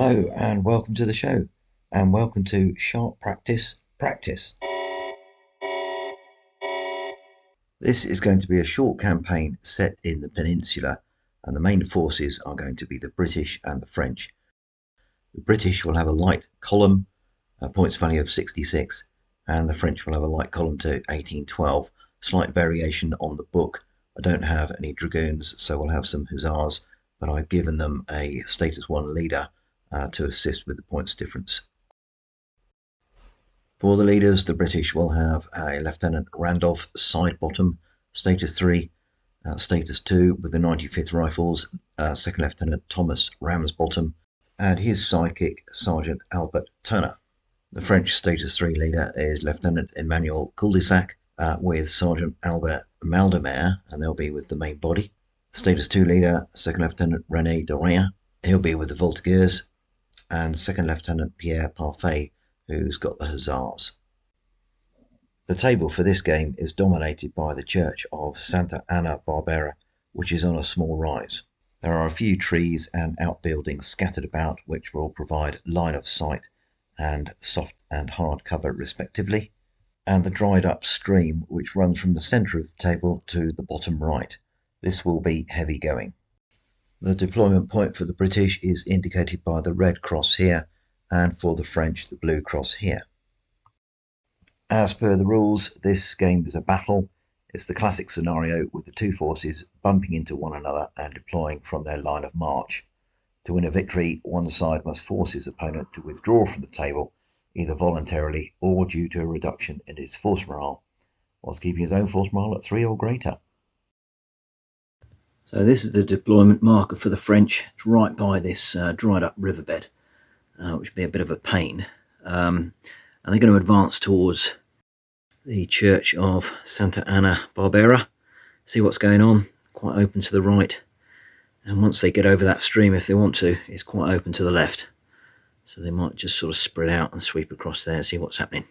Hello and welcome to the show, and welcome to Sharp Practice. This is going to be a short campaign set in the Peninsula, and the main forces are going to be the British and the French. The British will have a light column, a points value of 66, and the French will have a light column to 1812. Slight variation on the book. I don't have any dragoons, so we'll have some hussars, but I've given them a status 1 leader to assist with the points difference. For the leaders, the British will have a Lieutenant Randolph Sidebottom, status 3, status 2 with the 95th Rifles, Second Lieutenant Thomas Ramsbottom, and his sidekick, Sergeant Albert Turner. The French status 3 leader is Lieutenant Emmanuel Cul-de-Sac with Sergeant Albert Maldemer, and they'll be with the main body. Status 2 leader, Second Lieutenant René Dorien, he'll be with the Voltigeurs, and Second Lieutenant Pierre Parfait, who's got the hussars. The table for this game is dominated by the church of Santa Anna Barbera, which is on a small rise. There are a few trees and outbuildings scattered about, which will provide line of sight and soft and hard cover respectively, and the dried up stream which runs from the centre of the table to the bottom right. This will be heavy going. The deployment point for the British is indicated by the red cross here, and for the French the blue cross here. As per the rules, this game is a battle. It's the classic scenario with the two forces bumping into one another and deploying from their line of march. To win a victory, one side must force his opponent to withdraw from the table, either voluntarily or due to a reduction in his force morale, whilst keeping his own force morale at 3 or greater. So this is the deployment marker for the French. It's right by this dried up riverbed, which would be a bit of a pain. And they're going to advance towards the church of Santa Anna Barbera, see what's going on, quite open to the right. And once they get over that stream, if they want to, it's quite open to the left. So they might just sort of spread out and sweep across there and see what's happening.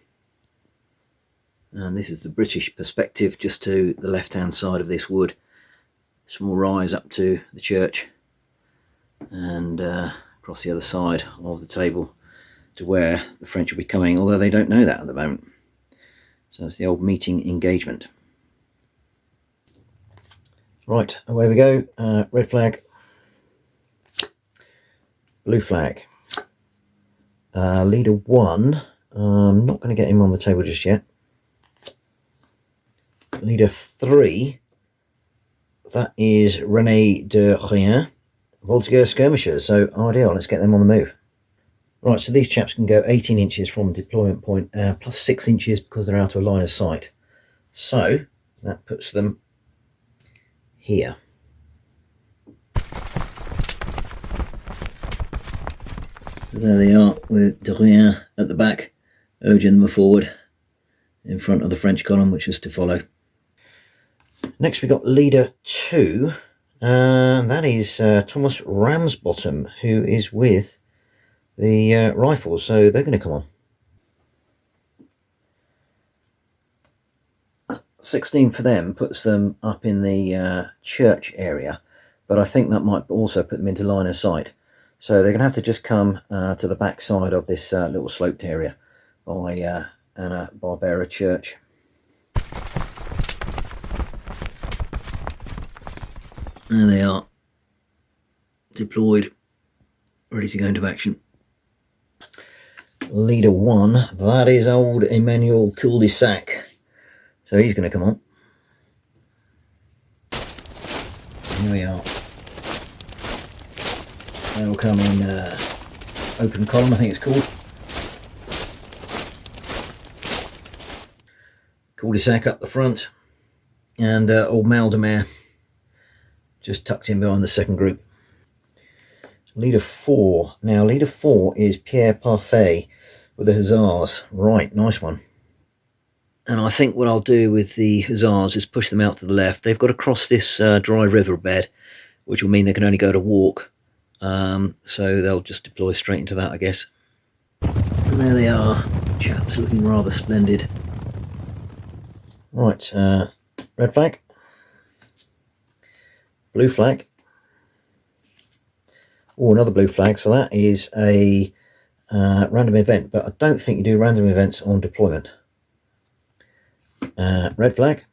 And this is the British perspective, just to the left-hand side of this wood. Small rise up to the church, and across the other side of the table to where the French will be coming, although they don't know that at the moment. So it's the old meeting engagement. Right, away we go. Red flag, blue flag. Leader 1, I'm not going to get him on the table just yet. Leader 3, that is René de Rien, Voltigeur skirmishers, so ideal, let's get them on the move. Right, so these chaps can go 18 inches from deployment point, plus 6 inches because they're out of line of sight. So that puts them here. So there they are with de Rien at the back, urging them forward in front of the French column, which is to follow. Next we've got leader 2, and that is Thomas Ramsbottom, who is with the rifles, so they're going to come on. 16 for them puts them up in the church area, but I think that might also put them into line of sight. So they're going to have to just come to the back side of this little sloped area by Anna Barbera Church. There they are, deployed, ready to go into action. Leader 1, that is old Emmanuel Cul-de-Sac. So he's going to come on. Here we are. They'll come in open column, I think it's called. Cul-de-Sac up the front, and old Maldemer just tucked in behind the second group. Leader 4. Now, leader 4 is Pierre Parfait with the hussars. Right, nice one. And I think what I'll do with the hussars is push them out to the left. They've got to cross this dry riverbed, which will mean they can only go to walk. So they'll just deploy straight into that, I guess. And there they are, chaps looking rather splendid. Right, red flag, blue flag, Oh, another blue flag. So that is a random event, but I don't think you do random events on deployment. Red flag.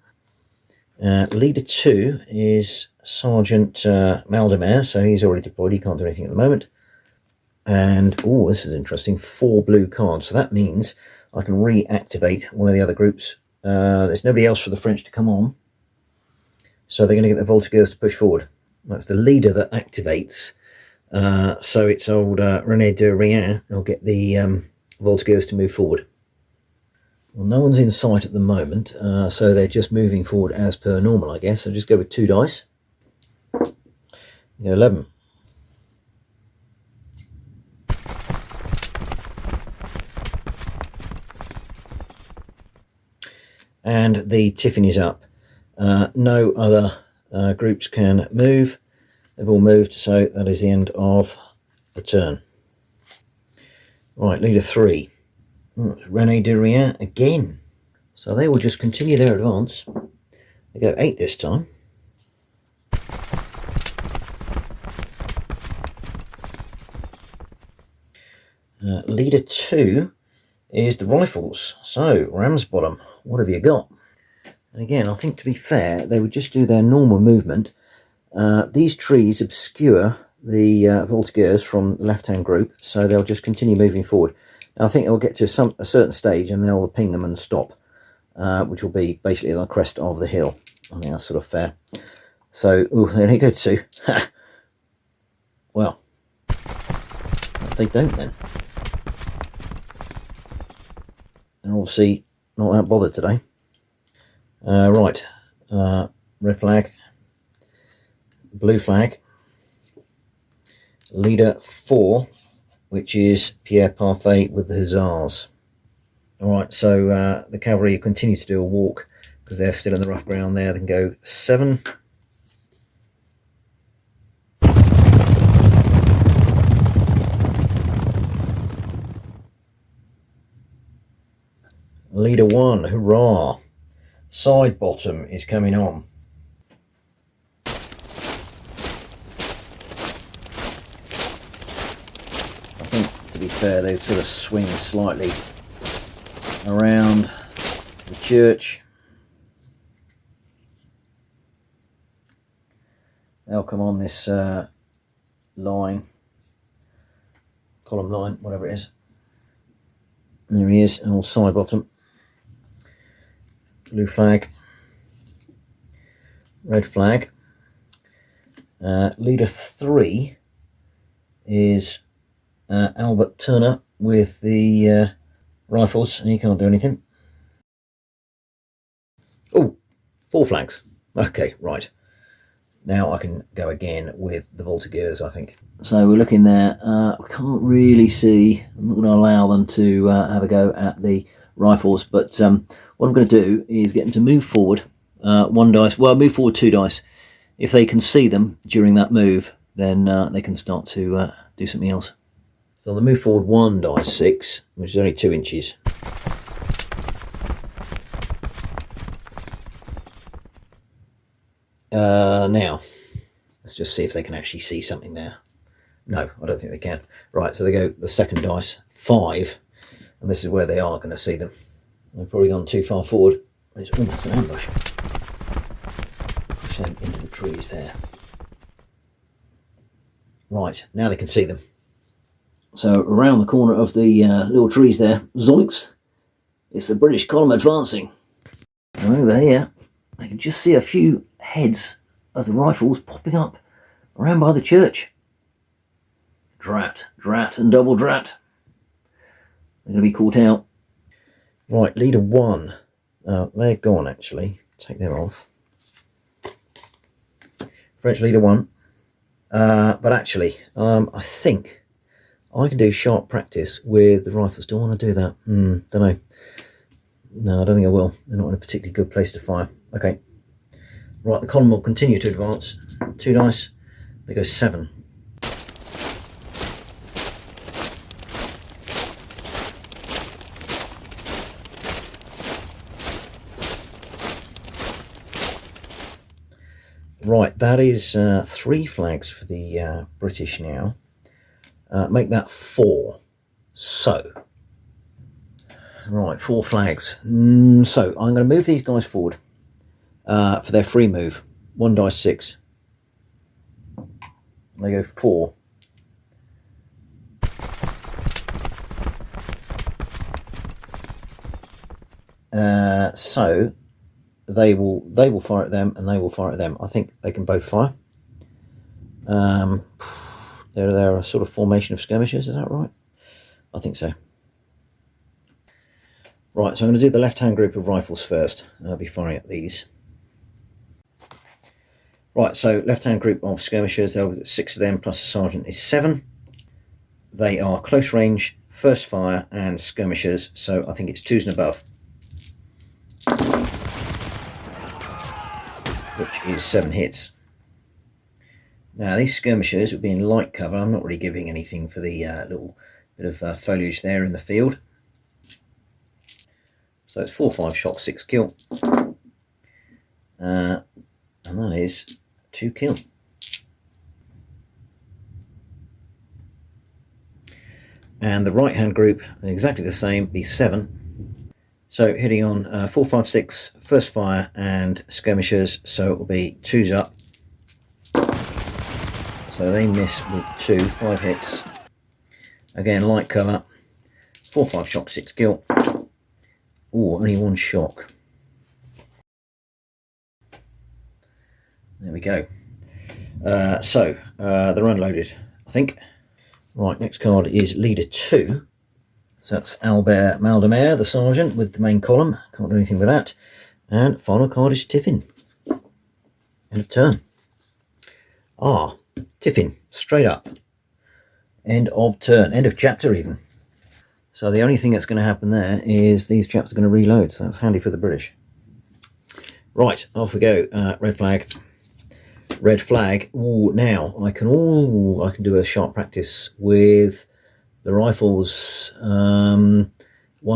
Leader 2 is Sergeant Maldemar, so he's already deployed. He can't do anything at the moment. And, oh, this is interesting, 4 blue cards. So that means I can reactivate one of the other groups. There's nobody else for the French to come on. So they're going to get the Voltigeurs to push forward. That's the leader that activates. So it's old René de Rien. I'll get the Voltigeurs to move forward. Well, no one's in sight at the moment, so they're just moving forward as per normal, I guess. I'll just go with 2 dice. Go 11. And the Tiffany's up. No other groups can move. They've all moved, so that is the end of the turn. Right, leader 3. René de Rien again. So they will just continue their advance. They go 8 this time. Leader 2 is the Rifles. So, Ramsbottom, what have you got? And again, I think to be fair, they would just do their normal movement. These trees obscure the Voltigeurs from the left-hand group, so they'll just continue moving forward. Now, I think they'll get to a certain stage and they'll ping them and stop, which will be basically the crest of the hill. I think that's sort of fair. So, there they go too. Well, if they don't then. They're obviously not that bothered today. Right, red flag, blue flag, leader 4, which is Pierre Parfait with the Hussars. Alright, so the cavalry continue to do a walk because they're still in the rough ground there. They can go 7. Leader 1, hurrah! Side bottom is coming on. I think, to be fair, they sort of swing slightly around the church. They'll come on this line, column line, whatever it is. And there he is, an old side bottom. Blue flag, red flag. Leader 3 is Albert Turner with the rifles, and he can't do anything. Oh, 4 flags. Okay, right. Now I can go again with the Voltigeurs, I think. So we're looking there. We can't really see. I'm not going to allow them to have a go at the rifles, but what I'm going to do is get them to move forward 1 dice. Well, move forward 2 dice. If they can see them during that move, then they can start to do something else. So they'll move forward 1 dice 6, which is only 2 inches. Now, let's just see if they can actually see something there. No, I don't think they can. Right, so they go the 2nd dice, 5, and this is where they are going to see them. They've probably gone too far forward. It's almost an ambush. Push them into the trees there. Right, now they can see them. So around the corner of the little trees there, zoinks, it's the British column advancing. And over here, I can just see a few heads of the rifles popping up around by the church. Drat, drat, and double drat. They're going to be caught out. Right, leader 1. They're gone, actually. Take them off. French leader 1. But actually, I think I can do sharp practice with the rifles. Do I want to do that? Don't know. No, I don't think I will. They're not in a particularly good place to fire. Okay. Right, the column will continue to advance. 2 dice. They go 7. Right, that is 3 flags for the British now. Make that 4. So, right, 4 flags. So I'm going to move these guys forward for their free move. 1 dice 6. They go 4. So they will fire at them, and they will fire at them. I think they can both fire. They're a sort of formation of skirmishers, is that right? I think so. Right, so I'm going to do the left-hand group of rifles first. I'll be firing at these. Right, so left-hand group of skirmishers, there'll be 6 of them, plus the sergeant is 7. They are close range, first fire, and skirmishers, so I think it's 2s and above. Which is 7 hits. Now these skirmishers will be in light cover. I'm not really giving anything for the little bit of foliage there in the field. So it's 4, 5 shot, 6 kill. And that is 2 kill. And the right hand group, exactly the same, be 7. So hitting on 4, 5, 6, first fire and skirmishers, so it will be 2s up. So they miss with 2, 5 hits. Again, light cover, 4, 5 shock, 6 kill. Oh, only 1 shock. There we go. So they're unloaded, I think. Right, next card is Leader 2. So that's Albert Maldemer, the sergeant, with the main column. Can't do anything with that. And final card is Tiffin. End of turn. Ah, Tiffin, straight up. End of turn, end of chapter even. So the only thing that's going to happen there is these chaps are going to reload, so that's handy for the British. Right, off we go. Red flag. Red flag. Ooh, now I can do a sharp practice with the rifles. 1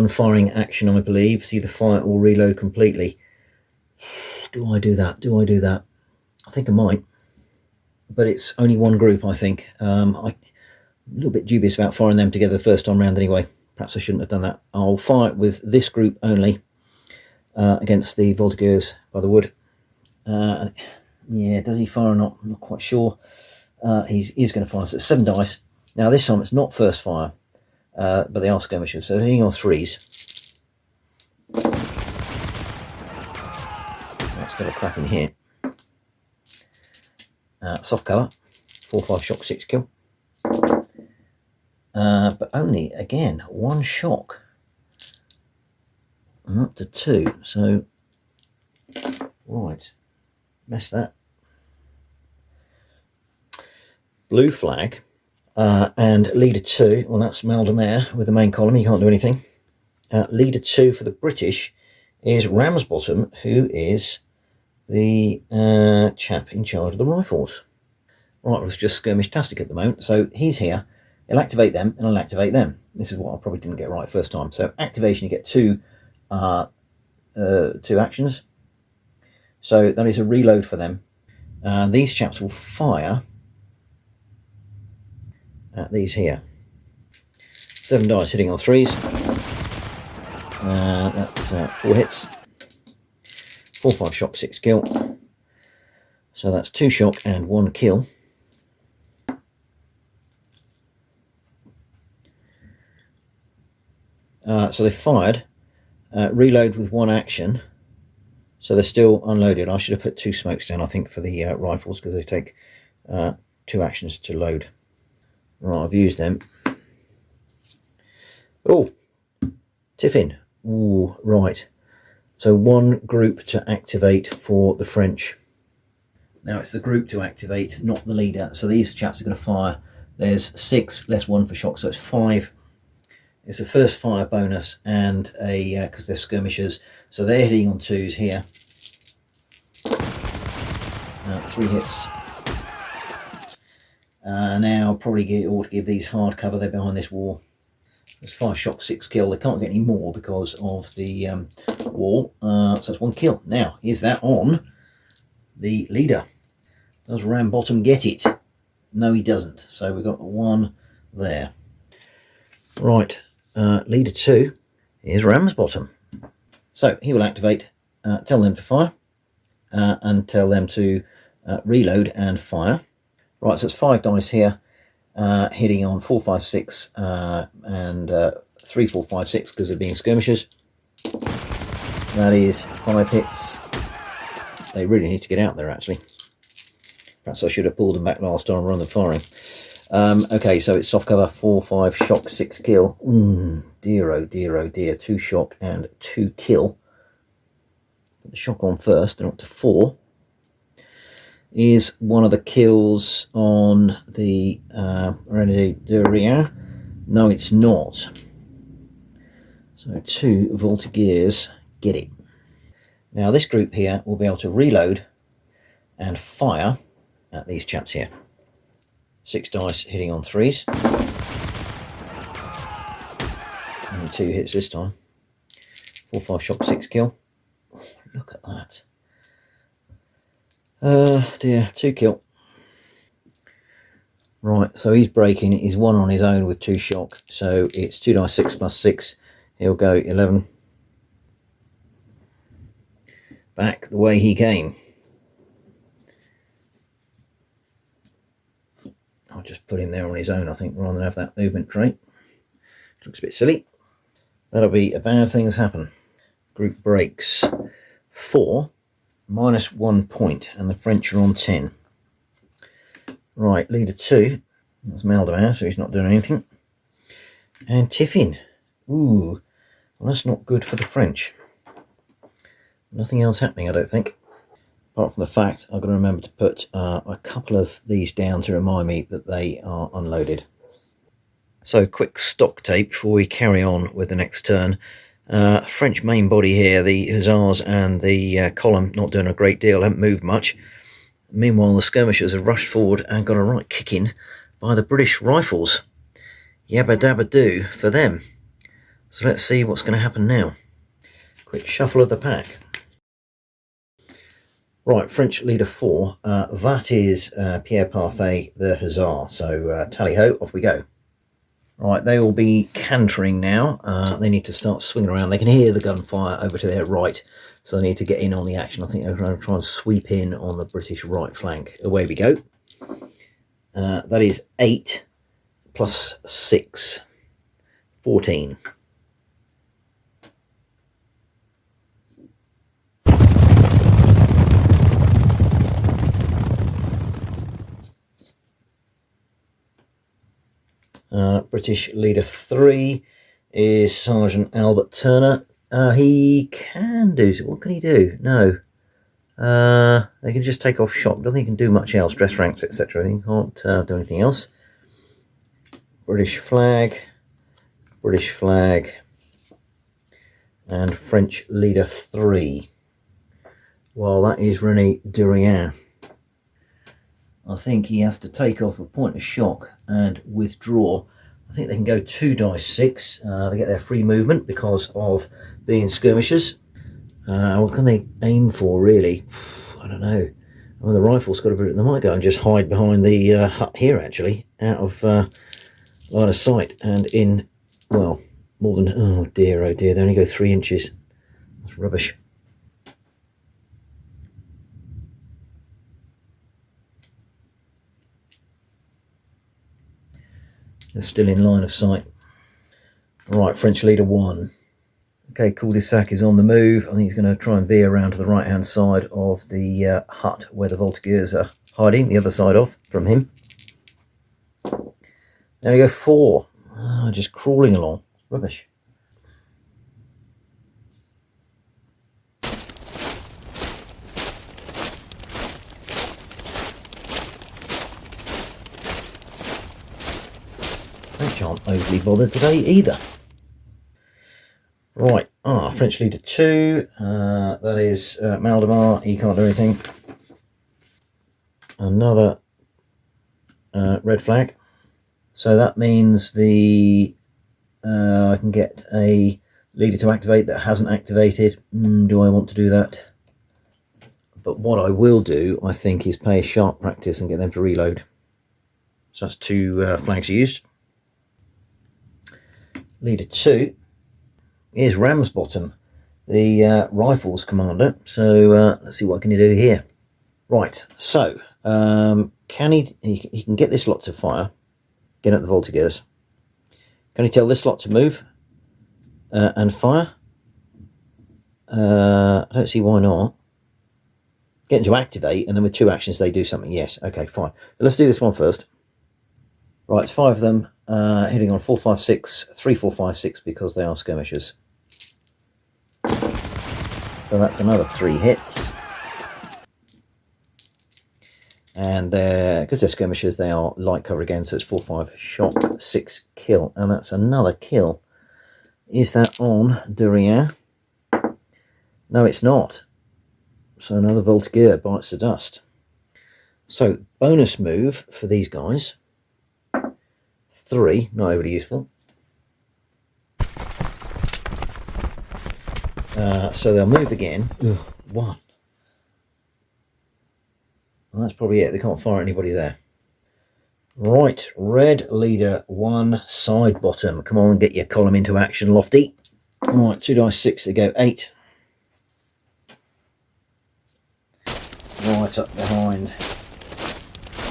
firing action, I believe. It's either fire or reload completely. Do I do that? Do I do that? I think I might. But it's only 1 group, I think. I'm a little bit dubious about firing them together the first time round anyway. Perhaps I shouldn't have done that. I'll fire it with this group only against the Voltigeurs by the wood. Yeah, does he fire or not? I'm not quite sure. He's going to fire. So it's 7 dice. Now this time it's not first fire, but they are skirmishers. So hitting on 3s. That's got a cracking hit. Soft cover, 4, 5 shock, 6 kill. But only, again, 1 shock. I'm up to 2, so, right, mess that. Blue flag, and Leader 2, well that's Maldemer with the main column, he can't do anything. Leader 2 for the British is Ramsbottom, who is the chap in charge of the rifles. Right, well, it's just skirmish-tastic at the moment, so he's here. He'll activate them, and I'll activate them. This is what I probably didn't get right first time. So activation, you get 2 actions. So that is a reload for them. These chaps will fire at these here. 7 dice hitting on 3s. That's 4 hits. 4, 5 shock, 6 kill. So that's 2 shock and 1 kill. So they fired, reload with 1 action, so they're still unloaded. I should have put 2 smokes down, I think, for the rifles, because they take 2 actions to load. Right, I've used them. Oh, Tiffin. Ooh, right. So 1 group to activate for the French. Now it's the group to activate, not the leader. So these chaps are going to fire. There's 6 less 1 for shock, so it's 5. It's a first fire bonus and a because they're skirmishers, so they're hitting on 2s here. 3 hits. Now probably ought to give these hard cover. They're behind this wall. There's 5 shock, 6 kill. They can't get any more because of the wall. So that's 1 kill. Now is that on the leader? Does Rambottom get it? No, he doesn't. So we've got 1, there. Right, leader 2 is Ramsbottom. So he will activate, tell them to fire, and tell them to reload and fire. Right, so it's 5 dice here, hitting on 4, 5, 6, and 3, 4, 5, 6 because of being skirmishers. That is 5 hits. They really need to get out there, actually. Perhaps I should have pulled them back last time rather than firing. Okay, so it's soft cover, 4, 5, shock, 6 kill. Dear, oh dear, oh dear. 2 shock and 2 kill. Put the shock on first, they're up to 4. Is one of the kills on the René de Rien? No, it's not. So 2 Voltigeurs, get it. Now this group here will be able to reload and fire at these chaps here. 6 dice hitting on 3s. And 2 hits this time. 4, 5 shock, 6 kill. Look at that. Dear, 2 kill. Right, so he's breaking. He's 1 on his own with 2 shock. So it's 2 dice 6 plus 6. He'll go 11. Back the way he came. I'll just put him there on his own, I think, rather than have that movement trait. Looks a bit silly. That'll be a bad things happen. Group breaks 4, -1 point, and the French are on 10. Right, leader 2. That's Maldemar, so he's not doing anything. And Tiffin. Ooh, well, that's not good for the French. Nothing else happening, I don't think. Apart from the fact I've got to remember to put a couple of these down to remind me that they are unloaded. So quick stock take before we carry on with the next turn. French main body here, the hussars and the column not doing a great deal, haven't moved much. Meanwhile the skirmishers have rushed forward and got a right kicking by the British rifles. Yabba Dabba Doo for them. So let's see what's going to happen now. Quick shuffle of the pack. Right, French leader 4, that is Pierre Parfait, the hussar. So tally-ho, off we go. Right, they will be cantering now. They need to start swinging around. They can hear the gunfire over to their right, so they need to get in on the action. I think they're going to try and sweep in on the British right flank. Away we go. That is 8 plus 6, 14. British leader 3 is Sergeant Albert Turner. He can do... What can he do? No. They can just take off shock. Don't think he can do much else. Dress ranks, etc. He can't do anything else. British flag. British flag. And French leader 3. Well, that is René de Rien. I think he has to take off a point of shock and withdraw. I think they can go 2 dice 6. They get their free movement because of being skirmishers. What can they aim for, really? I don't know. Well, the rifle's got to be... They might go and just hide behind the hut here, actually, out of line of sight and in, well, more than... Oh, dear, they only go 3 inches. That's rubbish. They're still in line of sight. Right, French leader 1. Okay, cul-de-sac is on the move. I think he's going to try and veer around to the right-hand side of the hut where the Voltigeurs are hiding, the other side off from him. There we go, 4. Just crawling along. Rubbish. French aren't overly bothered today either. Right, French leader 2, that is Maldemar, he can't do anything. Another red flag. So that means the I can get a leader to activate that hasn't activated. Do I want to do that? But what I will do, I think, is pay a sharp practice and get them to reload. So that's 2 flags used. Leader 2 is Ramsbottom, the Rifles commander. So let's see what can he do here. Right, so can he can get this lot to fire, get at the Voltigeurs. Can he tell this lot to move and fire? I don't see why not. Get them to activate, and then with 2 actions they do something. Yes, okay, fine. But let's do this one first. Right, it's 5 of them hitting on 4, 5, 6, 3, 4, 5, 6 because they are skirmishers. So that's another 3 hits. And because they're skirmishers, they are light cover again, so it's 4, 5 shock, 6 kill, and that's another kill. Is that on Durien? No, it's not. So another Voltigeur bites the dust. So bonus move for these guys. 3, not overly useful. So they'll move again. Ugh, 1. Well, that's probably it. They can't fire anybody there. Right, red leader 1, side bottom. Come on, get your column into action, Lofty. Right, 2 dice 6, they go 8. Right up behind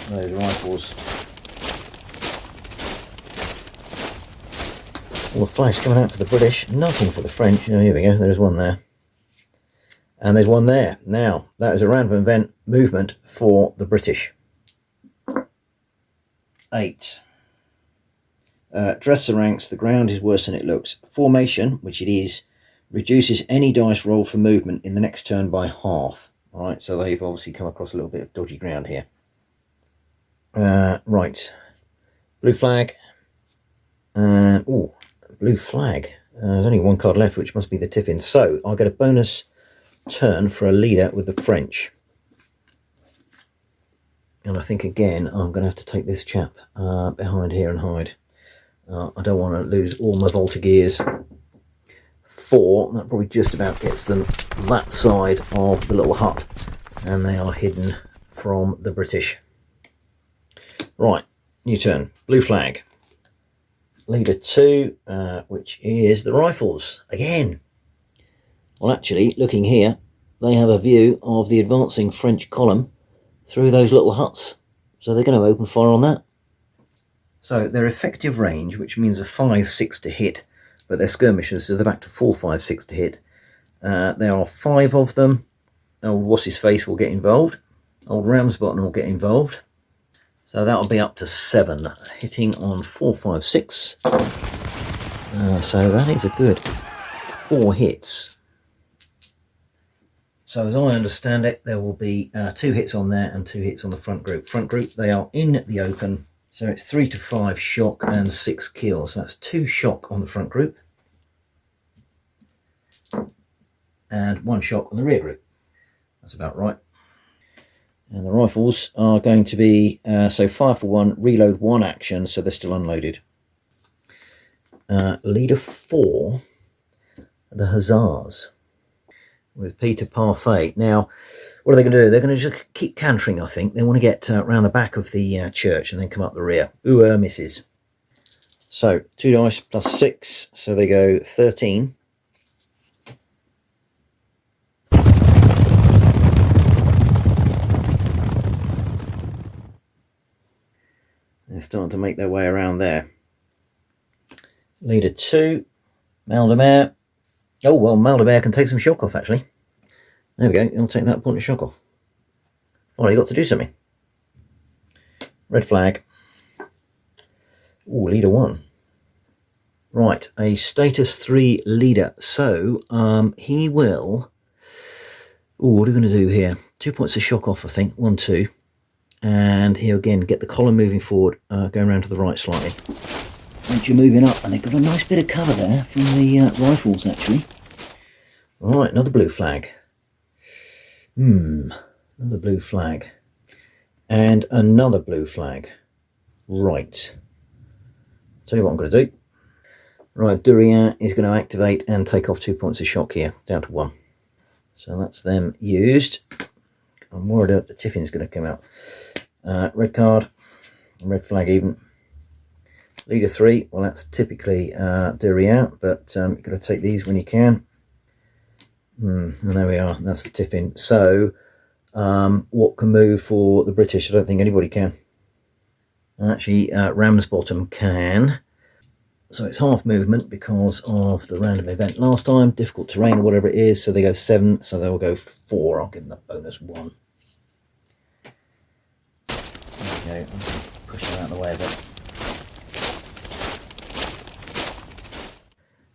those rifles. All the flags coming out for the British, nothing for the French. Oh, here we go, there's one there. And there's one there. Now, that is a random event movement for the British. 8. Dress the ranks, the ground is worse than it looks. Formation, which it is, reduces any dice roll for movement in the next turn by half. Alright, so they've obviously come across a little bit of dodgy ground here. Right. Blue flag. And, oh, blue flag. There's only 1 card left, which must be the Tiffin. So, I'll get a bonus turn for a leader with the French. And I think, again, I'm going to have to take this chap behind here and hide. I don't want to lose all my Voltigeurs. 4, that probably just about gets them that side of the little hut, and they are hidden from the British. Right, new turn. Blue flag. Leader 2, which is the Rifles again. Well, actually, looking here, they have a view of the advancing French column through those little huts, so they're going to open fire on that. So their effective range, which means a 5, 6 to hit, but they're skirmishers, so they're back to 4, 5, 6 to hit. There are 5 of them. Old What's-His-Face will get involved. Old Ramsbottom will get involved. So that'll be up to 7, hitting on 4, 5, 6. So that is a good 4 hits. So as I understand it, there will be 2 hits on there and 2 hits on the front group. Front group, they are in the open. So it's 3 to 5 shock and 6 kills. That's 2 shock on the front group. And 1 shock on the rear group. That's about right. And the Rifles are going to be, so fire for 1, reload 1 action, so they're still unloaded. Leader 4, the Hussars, with Peter Parfait. Now, what are they going to do? They're going to just keep cantering, I think. They want to get around the back of the church and then come up the rear. Ooh, misses. So, 2 dice plus 6, so they go 13. They're starting to make their way around there. Leader 2, Maldemare. Oh, well, Maldemare can take some shock off, actually. There we go, he'll take that point of shock off. Oh, you got to do something. Red flag. Oh, leader 1. Right, a status 3 leader. So, he will... Oh, what are we going to do here? 2 points of shock off, I think. 1, 2. And here again, get the column moving forward, going around to the right slightly. Once you're moving up, and they've got a nice bit of cover there from the Rifles, actually. Right, another blue flag. Another blue flag. And another blue flag. Right. Tell you what I'm going to do. Right, Durien is going to activate and take off 2 points of shock here, down to 1. So that's them used. I'm worried that the Tiffin's going to come out. Red card, red flag even. Leader 3, well, that's typically Durian, but you've got to take these when you can. And there we are, that's the tiffin. So, what can move for the British? I don't think anybody can. Actually, Ramsbottom can. So it's half movement because of the random event last time. Difficult terrain or whatever it is, so they go 7, so they'll go 4. I'll give them that bonus 1. There we go, push them out of the way a bit.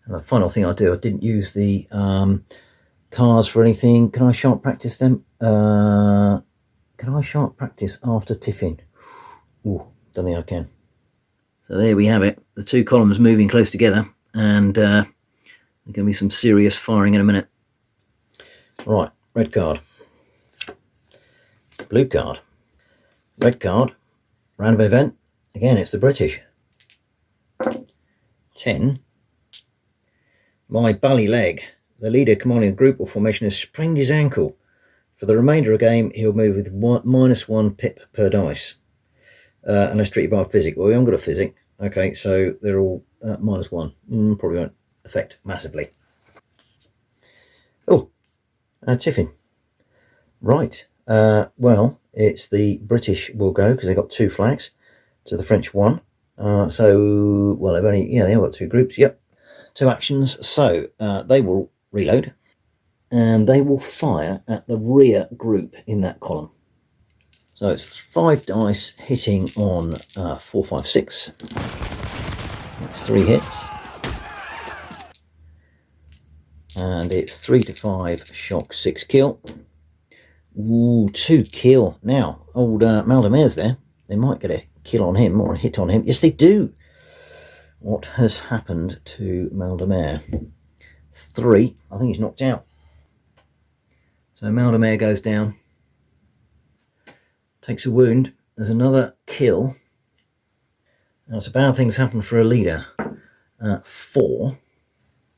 And the final thing I'll do, I didn't use the cars for anything. Can I sharp practice them? Can I sharp practice after tiffin? Ooh, don't think I can. So there we have it, the two columns moving close together, and there's going to be some serious firing in a minute. Right, red card, blue card, red card, random event. Again, it's the British. 10. My bally leg. The leader commanding the group or formation has sprained his ankle. For the remainder of the game, he'll move with -1 pip per dice. Unless treated by a physic. Well, we haven't got a physic. Okay, so they're all -1. Probably won't affect massively. Oh, tiffin. Right. Well, it's the British will go because they've got 2 flags to the French 1. So, well, they've got 2 groups. Yep, 2 actions. So they will reload and they will fire at the rear group in that column. So it's 5 dice hitting on 4, 5, 6. That's 3 hits. And it's 3 to 5 shock, 6 kill. Ooh, 2 kill. Now, old Maldemer's there. They might get a kill on him or a hit on him. Yes, they do. What has happened to Maldemer? 3. I think he's knocked out. So Maldemer goes down. Takes a wound. There's another kill. Now, it's a bad thing's happened for a leader. 4.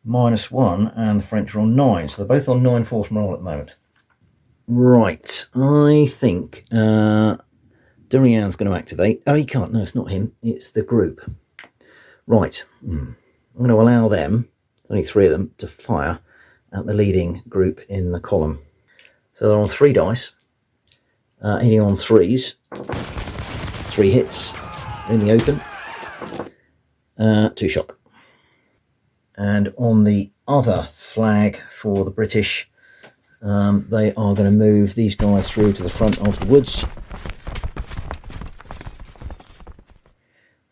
-1, and the French are on 9. So they're both on 9 force morale at the moment. Right. I think Durian's going to activate. Oh, he can't. No, it's not him. It's the group. Right. I'm going to allow them, only 3 of them, to fire at the leading group in the column. So they're on 3 dice. Hitting on 3s. 3 hits. They're in the open. 2 shock. And on the other flag for the British, they are going to move these guys through to the front of the woods.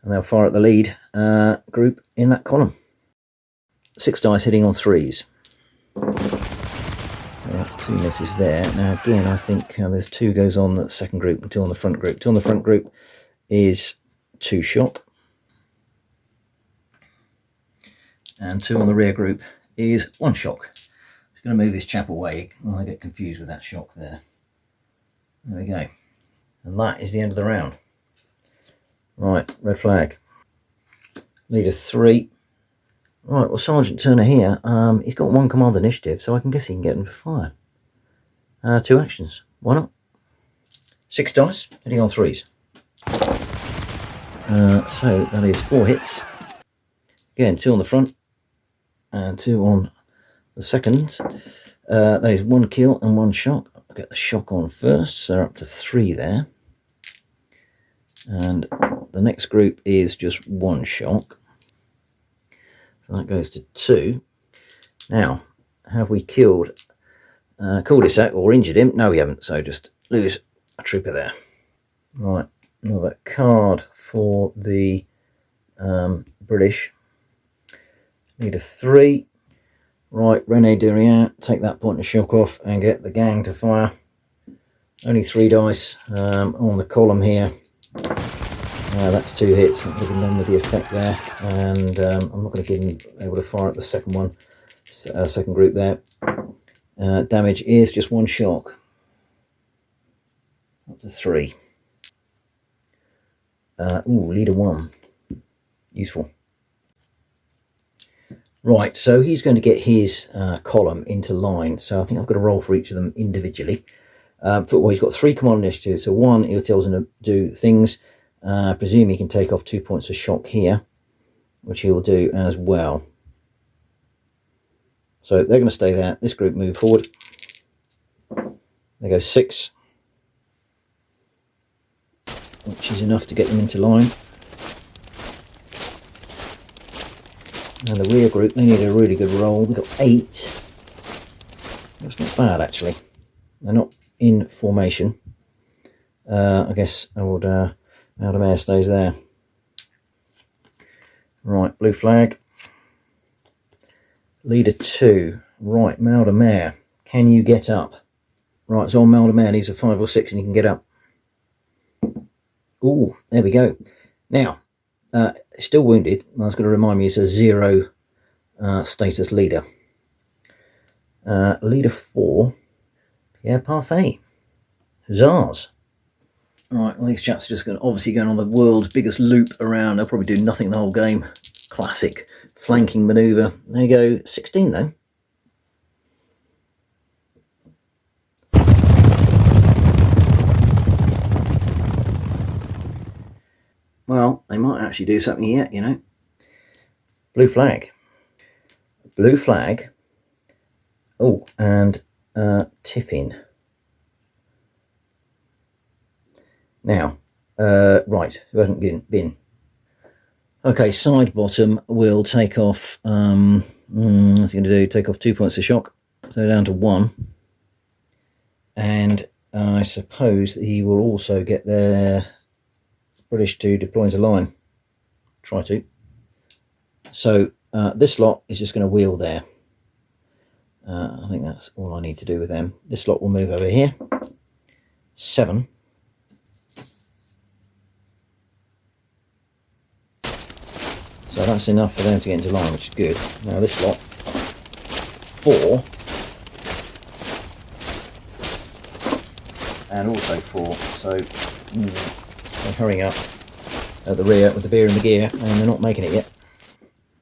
And they'll fire at the lead group in that column. 6 dice hitting on 3s. So that's 2 misses there. Now again, I think there's 2 goes on the second group and 2 on the front group. 2 on the front group is 2 shock. And 2 on the rear group is 1 shock. I'm going to move this chap away. I get confused with that shock there. There we go. And that is the end of the round. Right, red flag. Leader 3. Right, well, Sergeant Turner here, he's got 1 command initiative, so I can guess he can get him to fire. 2 actions. Why not? 6 dice, hitting on 3s. So that is 4 hits. Again, 2 on the front. And 2 on the second. That is 1 kill and 1 shock. I'll get the shock on first, so they're up to 3 there. And the next group is just 1 shock. So that goes to 2. Now, have we killed Cul-de-sac or injured him? No, we haven't, so just lose a trooper there. Right, another card for the British. Leader 3. Right, René Durian, take that point of shock off and get the gang to fire. Only 3 dice on the column here. That's 2 hits. I'm going to done with the effect there, and I'm not going to give him able to fire at the second one, second group there. Damage is just 1 shock. Up to 3. Leader 1. Useful. Right, so he's going to get his column into line. So I think I've got to roll for each of them individually. He's got 3 command initiatives. So 1, it tells him to do things. I presume he can take off 2 points of shock here. which he will do as well. So they're going to stay there. This group move forward. They go 6, which is enough to get them into line. And the rear group, they need a really good roll. We've got 8. That's not bad, actually. They're not in formation. I guess old Maldemare stays there. Right, blue flag. Leader 2. Right, Maldemare. Can you get up? Right, so on Maldemare needs a 5 or 6 and he can get up. Ooh, there we go. Now, still wounded. That's going to remind me he's a 0 status leader. Leader 4. Pierre Parfait. Huzzars. Right, well, these chaps are just obviously going on the world's biggest loop around. They'll probably do nothing the whole game. Classic flanking manoeuvre. There you go, 16 though. Well, they might actually do something yet, you know. Blue flag. Blue flag. Oh, and Tiffin. Now, right, who hasn't been? Okay, side bottom will take off, what's he going to do? Take off 2 points of shock, so down to 1. And I suppose that he will also get their British to deploy into line. Try to. So this lot is just going to wheel there. I think that's all I need to do with them. This lot will move over here. 7. So that's enough for them to get into line, which is good. Now this lot, 4. And also 4. So they're hurrying up at the rear with the beer in the gear, and they're not making it yet.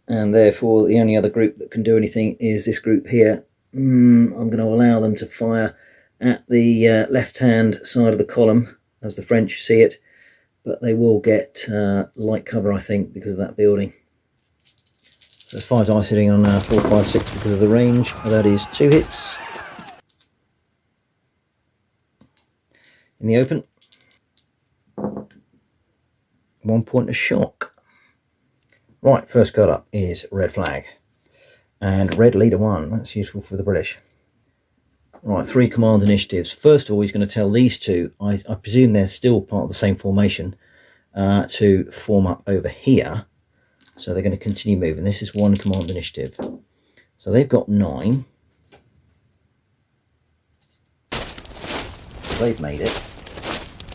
And therefore the only other group that can do anything is this group here. I'm going to allow them to fire at the left-hand side of the column, as the French see it. But they will get light cover, I think, because of that building. So 5 dice hitting on 4, 5, 6 because of the range. That is 2 hits. In the open. 1 point of shock. Right, first card up is red flag. And red leader 1. That's useful for the British. Right, 3 command initiatives. First of all, he's going to tell these two, I presume they're still part of the same formation, to form up over here. So they're going to continue moving. This is 1 command initiative. So they've got 9. So they've made it.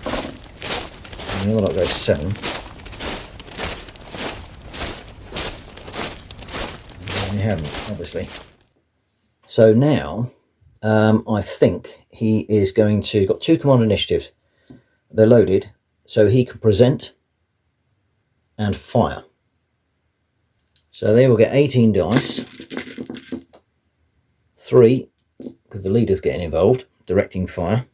And the other lot goes 7. And they haven't, obviously. So now, I think he is going to, got 2 command initiatives. They're loaded, so he can present and fire. So they will get 18 dice. 3, because the leader's getting involved, directing fire.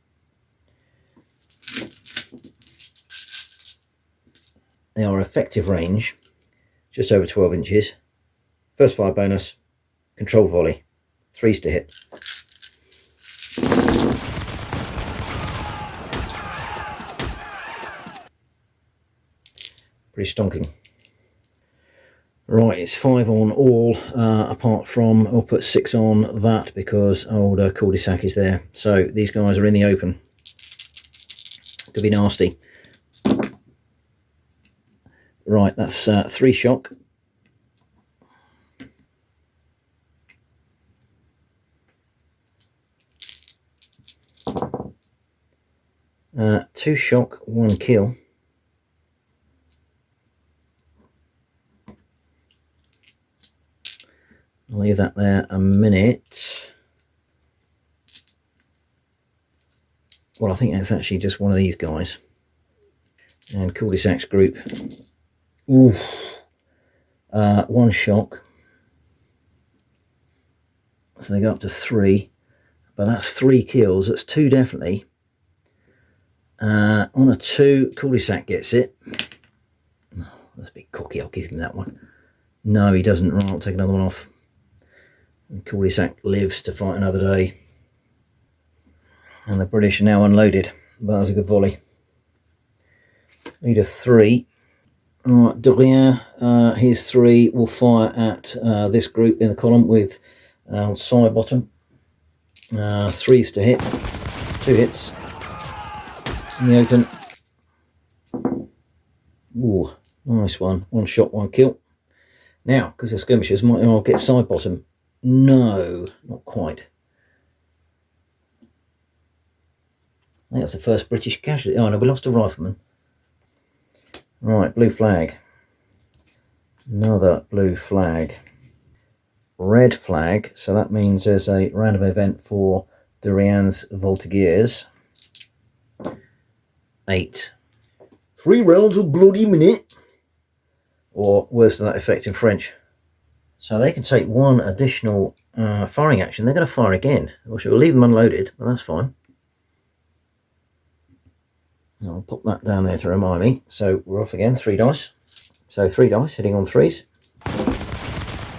They are effective range, just over 12 inches. First fire bonus, control volley, 3s to hit. Pretty stonking. Right, it's 5 on all, apart from, I'll put 6 on that because old cul-de-sac is there. So these guys are in the open. Could be nasty. Right, that's 3 shock. Two shock, 1 kill. I'll leave that there a minute. Well, I think that's actually just one of these guys. And cul-de-sac's group. Ooh. 1 shock. So they go up to 3. But that's 3 kills. That's 2 definitely. On a 2, cul-de-sac gets it. Oh, that's a bit cocky. I'll give him that one. No, he doesn't. Right, I'll take another one off. Cul-de-sac lives to fight another day. And the British are now unloaded. But that was a good volley. Leader 3. Alright, de Rien, his 3 will fire at this group in the column with side bottom. 3s to hit. 2 hits. In the open. Ooh, nice one. 1 shot, 1 kill. Now, because they're skirmishers, I'll get side bottom. No, not quite. I think that's the first British casualty. Oh no, we lost a rifleman. Right, blue flag. Another blue flag. Red flag, so that means there's a random event for de Rien's Voltigeurs. 8. 3 rounds of bloody minute. Or worse than that effect in French. So they can take 1 additional firing action. They're going to fire again. We'll leave them unloaded, but that's fine. I'll pop that down there to remind me. So we're off again, 3 dice. So 3 dice, hitting on 3s.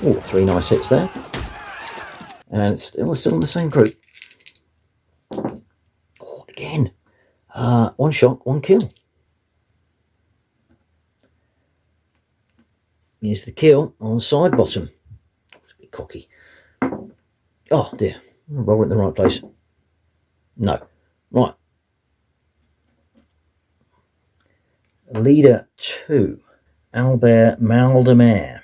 Oh, 3 nice hits there. And it's still in the same group. Oh, again. 1 shot, 1 kill. Here's the kill on side bottom. It's a bit cocky. Oh dear, I'm rolling in the right place. No. Right. Leader 2, Albert Maldemer.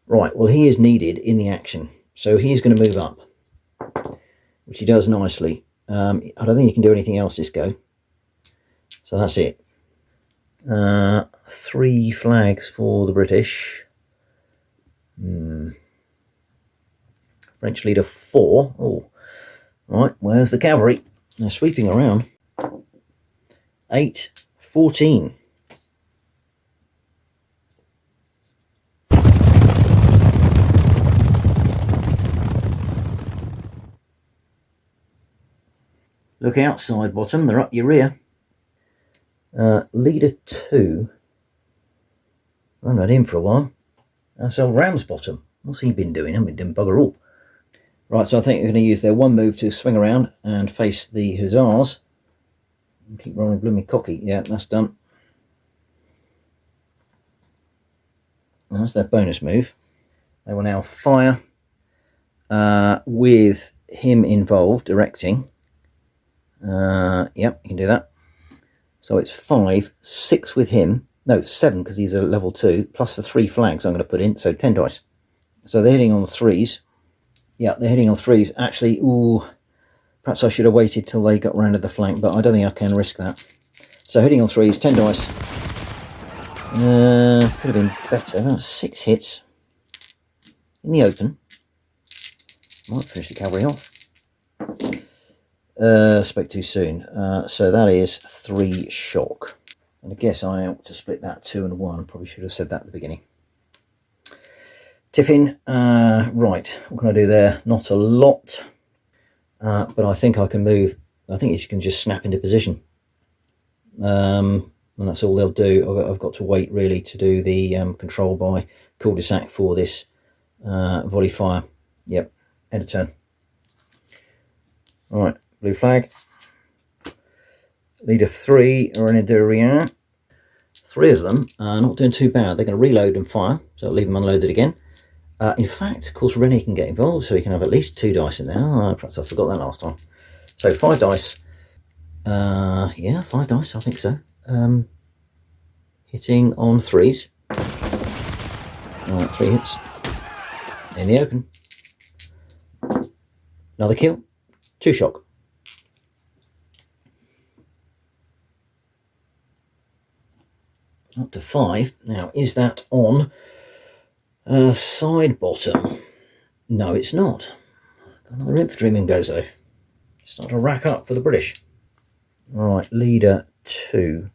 Right, well he is needed in the action. So he's going to move up. Which he does nicely. I don't think he can do anything else this go. So that's it. 3 flags for the British. French leader 4. Oh, right, where's the cavalry? They're sweeping around. 8, 14. Look outside bottom, they're up your rear. Leader 2. I haven't had him for a while. So Ramsbottom. What's he been doing? I haven't been doing bugger all. Right, so I think they're going to use their 1 move to swing around and face the Hussars. Keep rolling blooming cocky. Yeah, that's done. That's their bonus move. They will now fire with him involved, directing. Yep, you can do that. So it's 5, 6 with him. No, it's 7 because he's a level 2, plus the 3 flags I'm going to put in, so 10 dice. So they're hitting on 3s. Yeah, they're hitting on 3s. Actually, ooh, perhaps I should have waited till they got round to the flank, but I don't think I can risk that. So hitting on 3s, 10 dice. Could have been better. That's 6 hits. In the open. Might finish the cavalry off. Spoke too soon. So that is 3 shock. And I guess I ought to split that 2 and 1. Probably should have said that at the beginning. Tiffin, right, what can I do there? Not a lot. But I think I can move. I think you can just snap into position. And that's all they'll do. I've got to wait really to do the control by cul-de-sac for this volley fire. Yep, end of turn. All right, blue flag. Leader 3 are in de Rien. 3 of them are not doing too bad. They're going to reload and fire, so I'll leave them unloaded again. In fact, of course, Rennie can get involved, so he can have at least 2 dice in there. Oh, perhaps I forgot that last time. So 5 dice. Yeah, 5 dice, I think so. Hitting on 3s. 3 hits. In the open. Another kill. 2 shock. Up to 5. Now, is that on side bottom? No, it's not. Got another infantryman goes though. Starting to rack up for the British. Right, leader 2.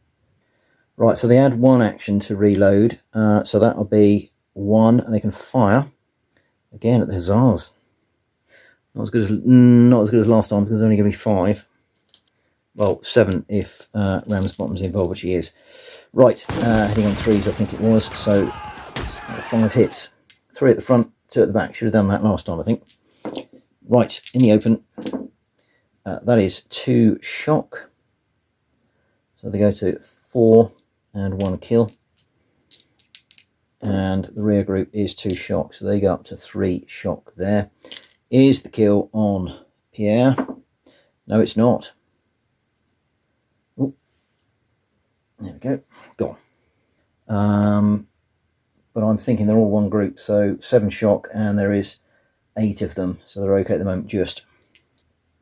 Right, so they add 1 action to reload. So that'll be 1, and they can fire again at the Hussars. Not as good as last time because there's only going to be 5. Well, 7 if Ramsbottom's involved, which he is. Right, heading on 3s, I think it was. So 5 hits. 3 at the front, 2 at the back. Should have done that last time, I think. Right, in the open. That is 2 shock. So they go to 4 and 1 kill. And the rear group is 2 shock, so they go up to 3 shock there. Is the kill on Pierre? No, it's not. Ooh. There we go, gone. But I'm thinking they're all one group, so 7 shock, and there is 8 of them, so they're okay at the moment. Just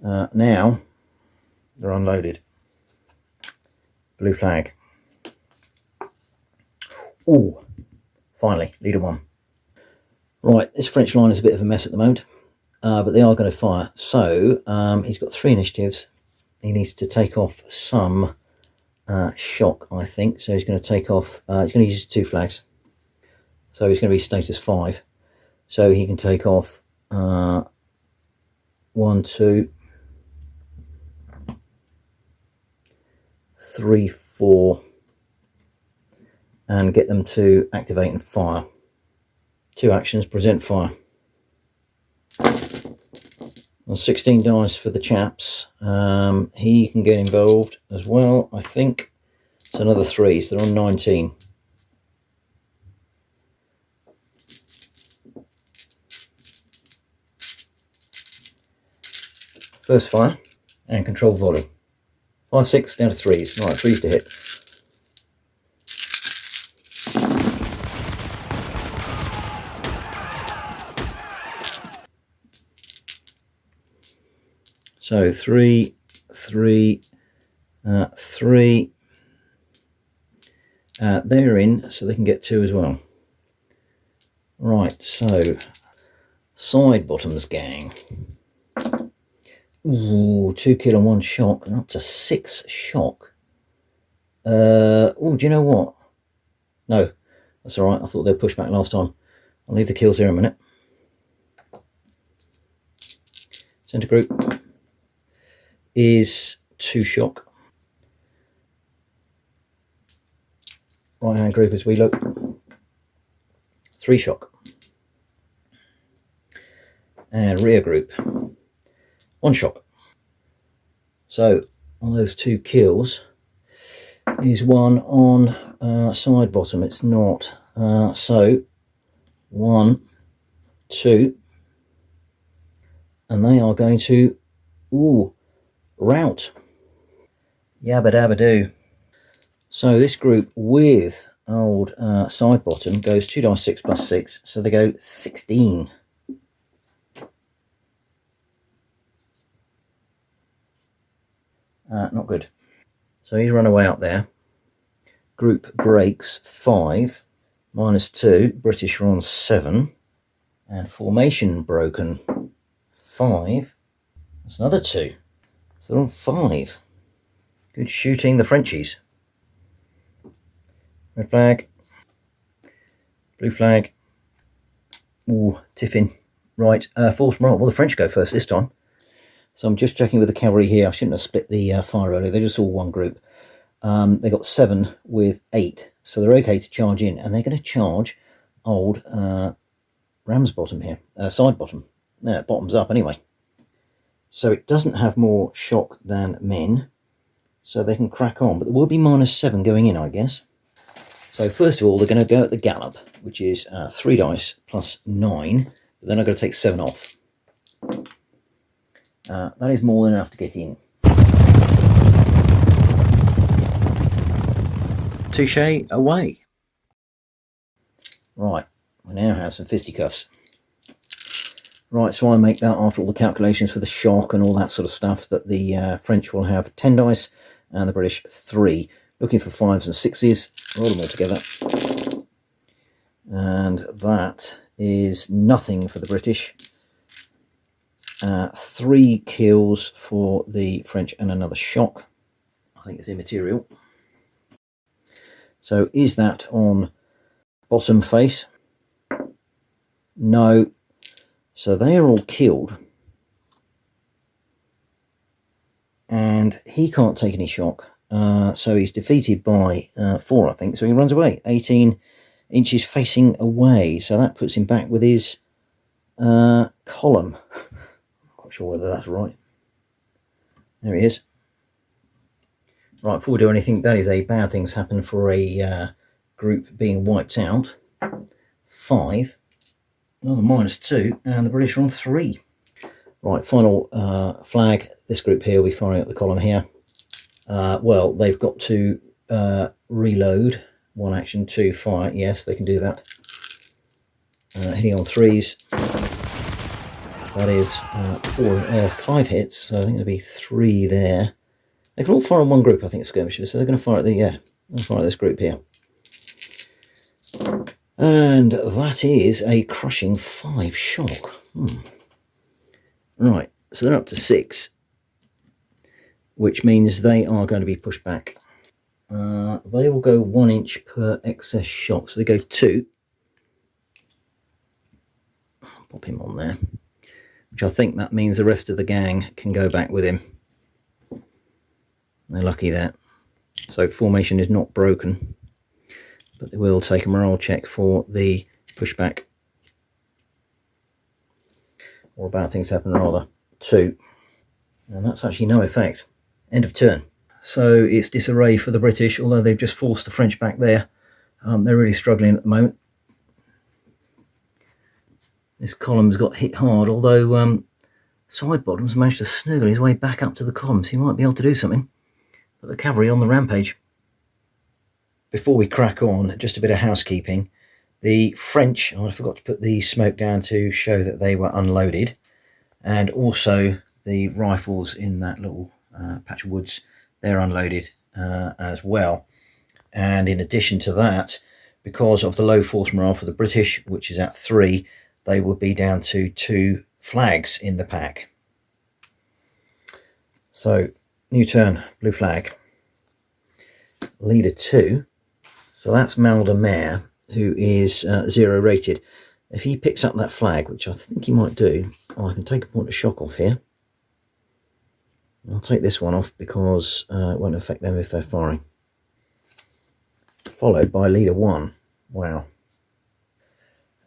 now they're unloaded. Blue flag. Oh, finally, leader 1. Right, this French line is a bit of a mess at the moment, but they are going to fire. So he's got 3 initiatives. He needs to take off some shock, I think. So he's going to take off, he's going to use 2 flags. So he's going to be status 5. So he can take off 1, 2, 3, 4, and get them to activate and fire. 2 actions, present fire. Well, 16 dice for the chaps. He can get involved as well, I think. It's another 3, so they're on 19. First fire and control volley. 5, 6 down to 3s. Right, 3s to hit. So 3, 3, 3. They're in, so they can get 2 as well. Right, so side bottoms gang. Ooh, 2 kill and 1 shock, and up to 6 shock. Oh, do you know what? No, that's all right. I thought they'd push back last time. I'll leave the kills here a minute. Centre group is 2 shock. Right hand group as we look, 3 shock. And rear group, 1 shock. So on those 2 kills is 1 on side bottom. It's not. So 1, 2, and they are going to rout. Yabba Dabba Doo. So this group with old side bottom goes 2 dice 6 plus 6, so they go 16. Not good. So he's run away up there. Group breaks 5, -2. British are on 7, and formation broken 5. That's another 2. So they're on 5. Good shooting, the Frenchies. Red flag. Blue flag. Ooh, tiffin. Right, force morale. Well, the French go first this time. So I'm just checking with the cavalry here. I shouldn't have split the fire earlier. They're just all one group. They got 7 with 8. So they're okay to charge in. And they're going to charge old Ram's bottom here. Side bottom. Yeah, bottoms up anyway. So it doesn't have more shock than men. So they can crack on. But there will be -7 going in, I guess. So first of all, they're going to go at the gallop, which is 3 dice plus 9. But then I've got to take 7 off. That is more than enough to get in. Touche away. Right, we now have some fisticuffs. Right, so I make that after all the calculations for the shock and all that sort of stuff, that the French will have 10 dice and the British 3. Looking for 5s and 6s, roll them all together. And that is nothing for the British. 3 kills for the French and another shock. I think it's immaterial. So is that on bottom face? No. So they are all killed. And he can't take any shock. So he's defeated by 4, I think. So he runs away. 18 inches facing away, so that puts him back with his column. Not sure whether that's right. There he is. Right, before we do anything, that is a bad thing's happened for a group being wiped out. 5, another -2, and the British are on 3. Right, final flag. This group here will be firing at the column here. Well, they've got to reload. 1 action, 2 fire. Yes, they can do that. Hitting on 3s. That is 5 hits, so I think there'll be 3 there. They can all fire on one group, I think, skirmishers, so they're going to fire at they'll fire at this group here. And that is a crushing 5 shock. Right, so they're up to 6, which means they are going to be pushed back. They will go 1 inch per excess shock, so they go 2. Pop him on there, which I think that means the rest of the gang can go back with him. They're lucky there. So formation is not broken, but they will take a morale check for the pushback. Or bad things happen, rather. 2. And that's actually no effect. End of turn. So it's disarray for the British, although they've just forced the French back there. They're really struggling at the moment. This column's got hit hard, although Sidebottom's managed to snuggle his way back up to the column, so he might be able to do something. But the cavalry on the rampage. Before we crack on, just a bit of housekeeping. The French, I forgot to put the smoke down to show that they were unloaded, and also the rifles in that little patch of woods, they're unloaded as well. And in addition to that, because of the low force morale for the British, which is at 3, they will be down to 2 flags in the pack. So, new turn, blue flag. Leader 2, so that's Maldemare, who is 0 rated. If he picks up that flag, which I think he might do, I can take a point of shock off here. I'll take this one off because it won't affect them if they're firing. Followed by leader 1. Wow.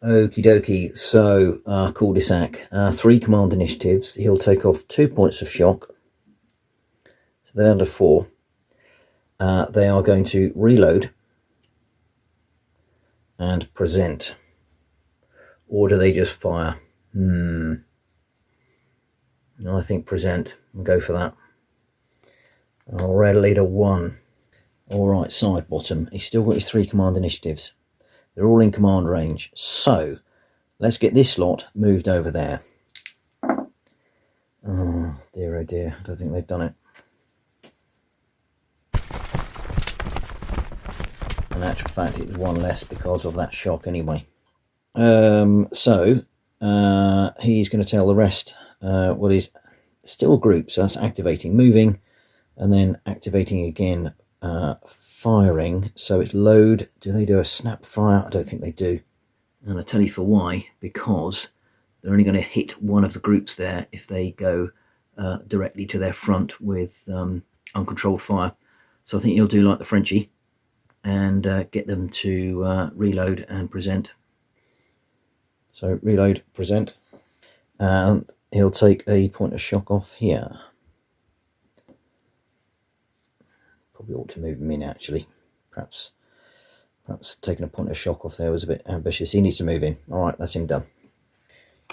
Okie dokie, so cul-de-sac, 3 command initiatives. He'll take off 2 points of shock. So they're down to 4. They are going to reload and present. Or do they just fire? No, I think present. I'll go for that. Red leader 1. Alright, Sidebottom. He's still got his 3 command initiatives. They're all in command range. So, let's get this lot moved over there. Oh dear, I don't think they've done it. In actual fact, it was 1 less because of that shock anyway. So, he's going to tell the rest what is still group, so that's activating, moving, and then activating again, firing. So it's load. Do they do a snap fire? I don't think they do. And I'll tell you for why, because they're only going to hit one of the groups there if they go directly to their front with uncontrolled fire. So I think he'll do like the Frenchie and get them to reload and present. So reload, present, and he'll take a point of shock off here. Probably ought to move him in, actually. Perhaps taking a point of shock off there was a bit ambitious. He needs to move in. All right, that's him done.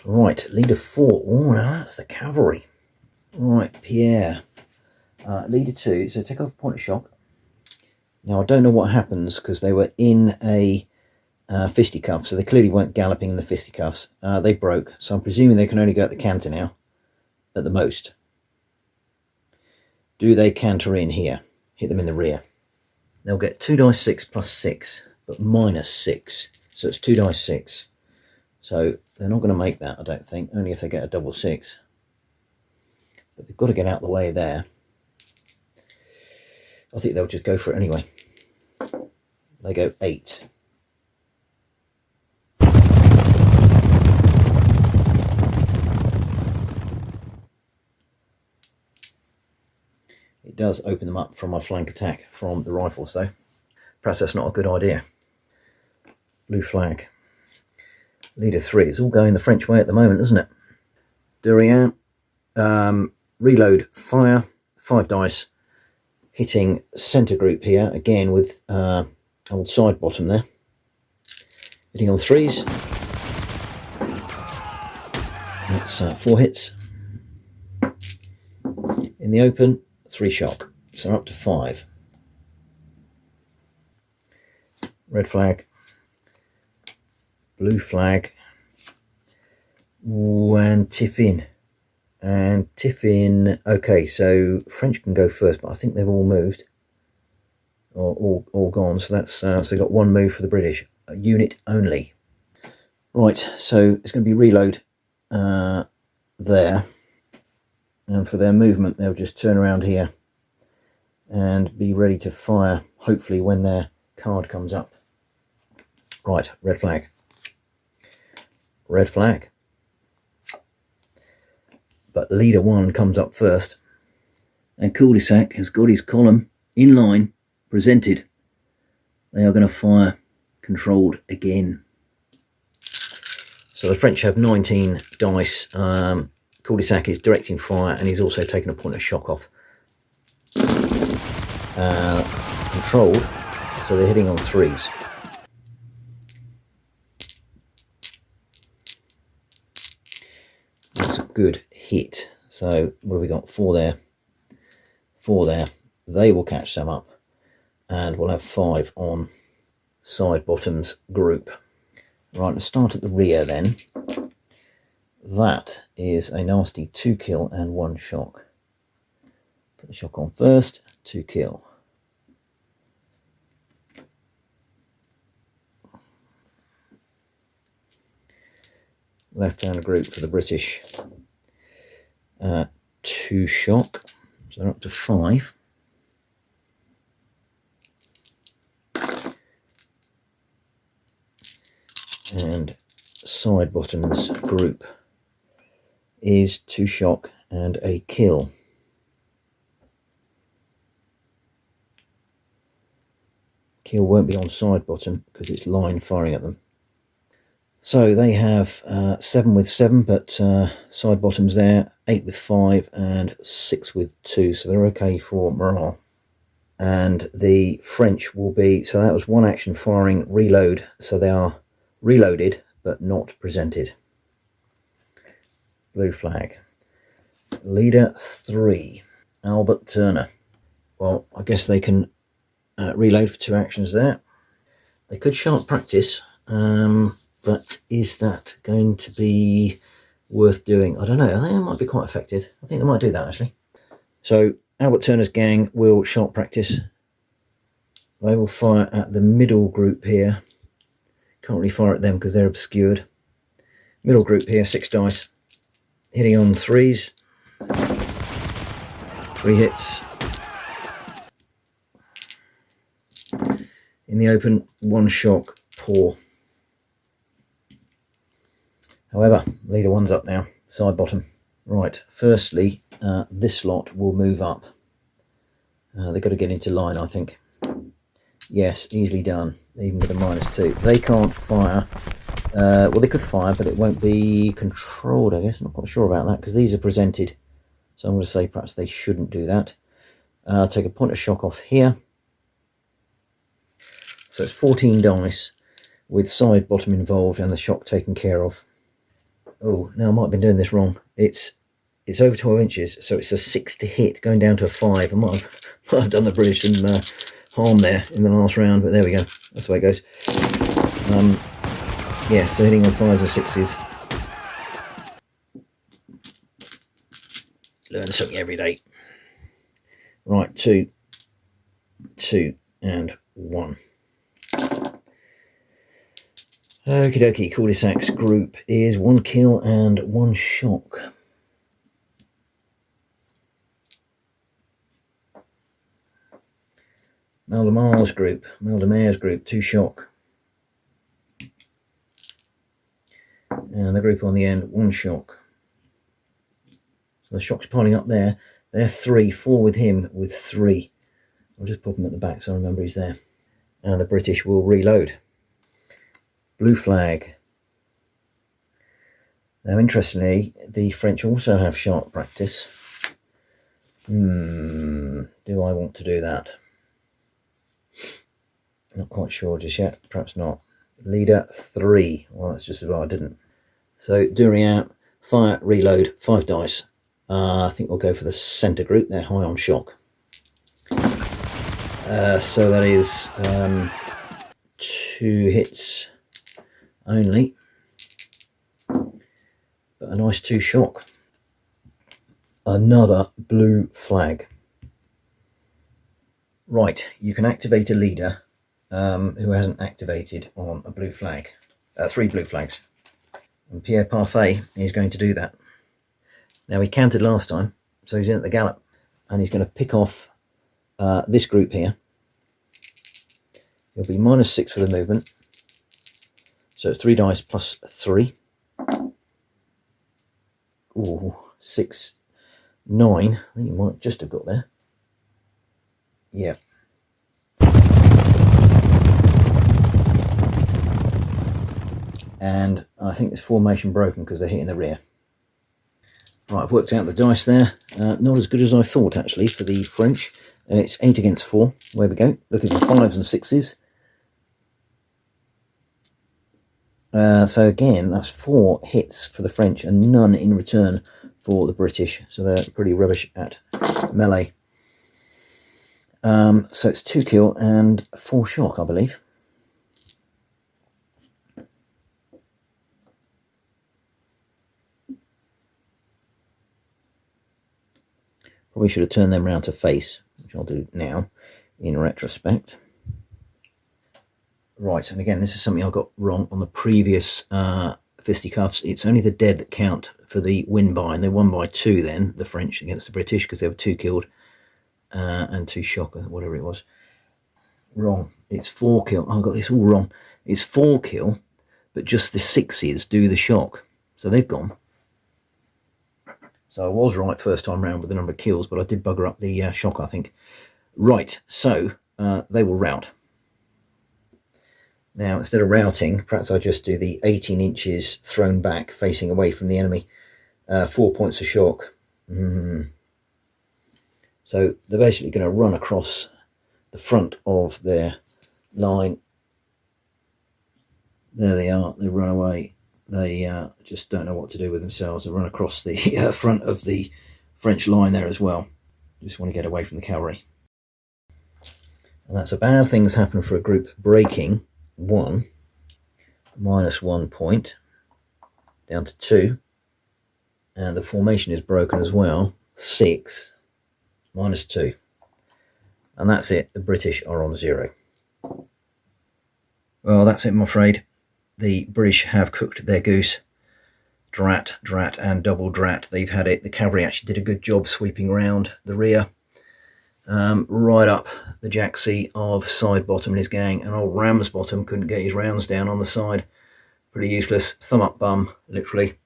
Right, leader 4. Oh, now that's the cavalry. Right, Pierre. Leader 2, so take off a point of shock. Now, I don't know what happens because they were in a fisticuff, so they clearly weren't galloping in the fisticuffs. They broke, so I'm presuming they can only go at the canter now, at the most. Do they canter in here? Hit them in the rear. They'll get 2 dice 6 plus 6, but minus 6, so it's 2 dice 6. So they're not going to make that, I don't think, only if they get a double 6. But they've got to get out of the way there. I think they'll just go for it anyway. They go 8. It does open them up from a flank attack from the rifles, though. Perhaps that's not a good idea. Blue flag. Leader 3. It's all going the French way at the moment, isn't it? Durian. Reload, fire, 5 dice. Hitting centre group here, again with old side bottom there. Hitting on 3s. That's 4 hits. In the open, 3 shock. So we're up to 5. Red flag. Blue flag. Ooh, and Tiffin. And Tiffin. Okay, so French can go first, but I think they've all moved. Or all gone. So that's so we've got 1 move for the British. A unit only. Right, so it's going to be reload there. And for their movement, they'll just turn around here and be ready to fire, hopefully, when their card comes up. Right, red flag. Red flag. But leader 1 comes up first. And Cul-de-sac has got his column in line, presented. They are going to fire controlled again. So the French have 19 dice. Cul-de-sac is directing fire, and he's also taken a point of shock off. Controlled, so they're hitting on 3s. That's a good hit. So what have we got? 4 there. 4 there. They will catch some up, and we'll have 5 on side bottoms group. Right, let's start at the rear then. That is a nasty 2 kill and 1 shock. Put the shock on first, 2 kill. Left-hand group for the British. 2 shock, so they're up to 5. And side bottoms group is 2 shock and a kill. Kill won't be on side bottom because it's line firing at them. So they have 7 with 7, but side bottoms there, 8 with 5 and 6 with 2, so they're okay for morale. And the French will be, so that was 1 action firing, reload, so they are reloaded but not presented. Blue flag. Leader 3, Albert Turner. Well, I guess they can reload for 2 actions there. They could sharp practice, but is that going to be worth doing? I don't know. I think it might be quite effective. I think they might do that, actually. So Albert Turner's gang will sharp practice. They will fire at the middle group here. Can't really fire at them because they're obscured. Middle group here, 6 dice. Hitting on 3s. 3 hits. In the open, 1 shock, poor. However, leader 1's up now, side bottom. Right, firstly, this lot will move up. They've got to get into line, I think. Yes, easily done, even with a -2. They can't fire. Well, they could fire, but it won't be controlled, I guess. I'm not quite sure about that, because these are presented. So I'm going to say perhaps they shouldn't do that. Take a point of shock off here. So it's 14 dice with side bottom involved and the shock taken care of. Oh, now I might have been doing this wrong. It's over 12 inches, so it's a 6 to hit, going down to a 5. I might have done the British some harm there in the last round, but there we go. That's the way it goes. Yeah, so hitting on 5s and 6s. Learn something every day. Right, 2, 2, and 1. Okie dokie, cul-de-sac's group is 1 kill and 1 shock. Maldemar's group, 2 shock. And the group on the end, 1 shock. So the shock's piling up there. They're 3, 4 with him with 3. I'll just put him at the back so I remember he's there. And the British will reload. Blue flag. Now, interestingly, the French also have sharp practice. Do I want to do that? Not quite sure just yet. Perhaps not. Leader 3. Well, that's just as well I didn't. So, during out, fire, reload, 5 dice. I think we'll go for the centre group. They're high on shock. So that is 2 hits only. But a nice 2 shock. Another blue flag. Right, you can activate a leader who hasn't activated on a blue flag. 3 blue flags. And Pierre Parfait is going to do that. Now, he counted last time, so he's in at the gallop. And he's going to pick off this group here. He'll be -6 for the movement. So it's 3 dice plus 3. Ooh, 6, 9. I think you might just have got there. Yeah. And I think this formation broken because they're hitting the rear. Right, I've worked out the dice there. Not as good as I thought, actually, for the French. It's 8 against 4. Where we go. Looking for 5s and 6s. So again, that's 4 hits for the French and none in return for the British. So they're pretty rubbish at melee. So it's 2 kill and 4 shock, I believe. Probably should have turned them round to face, which I'll do now in retrospect. Right, and again, this is something I got wrong on the previous fisticuffs. It's only the dead that count for the win by, and they won by 2 then, the French against the British, because they were 2 killed and 2 shock, whatever it was. Wrong. It's 4 kill. Oh, I got this all wrong. It's 4 kill, but just the 6s do the shock. So they've gone. So I was right first time round with the number of kills, but I did bugger up the shock, I think. Right, so they will rout. Now, instead of routing, perhaps I just do the 18 inches thrown back, facing away from the enemy. 4 points of shock. So they're basically going to run across the front of their line. There they are. They run away. They just don't know what to do with themselves. They run across the front of the French line there as well. Just want to get away from the cavalry. And that's a bad thing's happened for a group breaking. 1, -1 point, down to 2, and the formation is broken as well. 6, -2, and that's it. The British are on 0. Well, that's it, I'm afraid. The British have cooked their goose. Drat, drat, and double drat. They've had it. The cavalry actually did a good job sweeping around the rear. Right up the jacksie of Sidebottom and his gang, and old Ramsbottom couldn't get his rounds down on the side. Pretty useless. Thumb up bum, literally.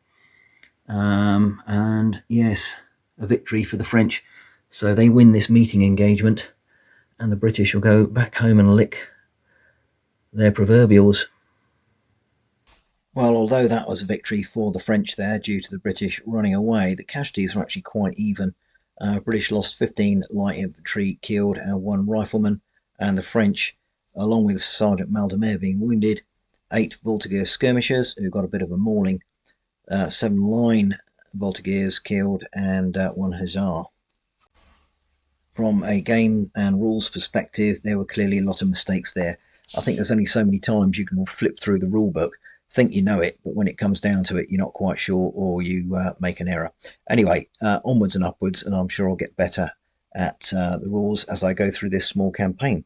And yes, a victory for the French. So they win this meeting engagement, and the British will go back home and lick their proverbials. Well, although that was a victory for the French there due to the British running away, the casualties were actually quite even. British lost 15 light infantry killed and 1 rifleman, and the French, along with Sergeant Maldemer being wounded, 8 Voltigeur skirmishers who got a bit of a mauling, 7 line Voltigeurs killed, and 1 hussar. From a game and rules perspective, there were clearly a lot of mistakes there. I think there's only so many times you can flip through the rule book, think you know it, but when it comes down to it, you're not quite sure, or you make an error. Anyway, onwards and upwards, and I'm sure I'll get better at the rules as I go through this small campaign.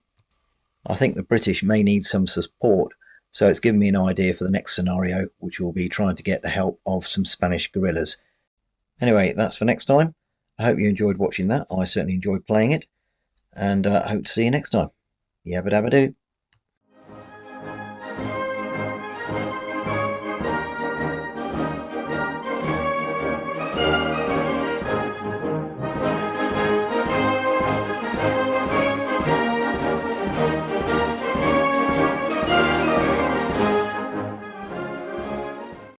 I think the British may need some support, so it's given me an idea for the next scenario, which will be trying to get the help of some Spanish guerrillas. Anyway, that's for next time. I hope you enjoyed watching that. I certainly enjoyed playing it, and I hope to see you next time. Yabba Dabba Doo.